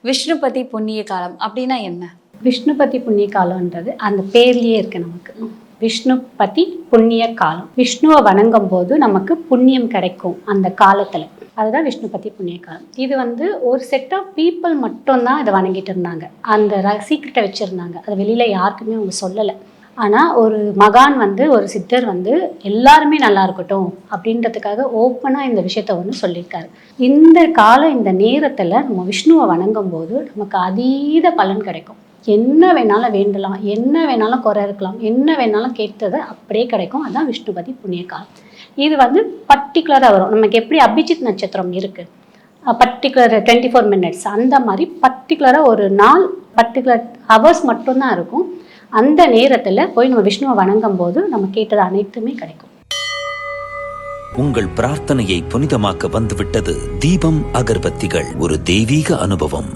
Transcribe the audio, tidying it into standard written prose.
விஷ்ணுபதி புண்ணிய காலம் அப்படின்னா என்ன? விஷ்ணுபதி புண்ணிய காலம்ன்றது அந்த பேர்லயே இருக்கு நமக்கு. விஷ்ணுபதி புண்ணிய காலம். விஷ்ணுவை வணங்கும் போது நமக்கு புண்ணியம் கிடைக்கும் அந்த காலத்துல. அதுதான் விஷ்ணுபதி புண்ணிய காலம். இது ஒரு செட் ஆஃப் பீப்புள் மட்டும்தான் இதை வணங்கிட்டு இருந்தாங்க. அந்த சீக்கிரட்டை வச்சிருந்தாங்க. அது வெளியில யாருக்குமே அவங்க சொல்லலை. ஆனால் ஒரு மகான் ஒரு சித்தர் எல்லாருமே நல்லா இருக்கட்டும் அப்படின்றதுக்காக ஓப்பனாக இந்த விஷயத்த சொல்லியிருக்காரு. இந்த காலம் இந்த நேரத்தில் நம்ம விஷ்ணுவை வணங்கும் போது நமக்கு அதீத பலன் கிடைக்கும். என்ன வேணாலும் வேண்டலாம், என்ன வேணாலும் குறை இருக்கலாம், என்ன வேணாலும் கேட்டது அப்படியே கிடைக்கும். அதுதான் விஷ்ணுபதி புண்ணிய காலம். இது பர்டிகுலராக வரும். நமக்கு எப்படி அபிஜித் நட்சத்திரம் இருக்குது, பர்டிகுலர் 24 minutes, அந்த மாதிரி பர்டிகுலராக ஒரு நாள் பர்டிகுலர் ஹவர்ஸ் மட்டும்தான் இருக்கும். அந்த நேரத்தில் போய் நம்ம விஷ்ணுவை வணங்கும் போது நம்ம கேட்டது அனைத்துமே கிடைக்கும். உங்கள் பிரார்த்தனையை புனிதமாக்க வந்துவிட்டது தீபம் அகர்பத்திகள். ஒரு தெய்வீக அனுபவம்.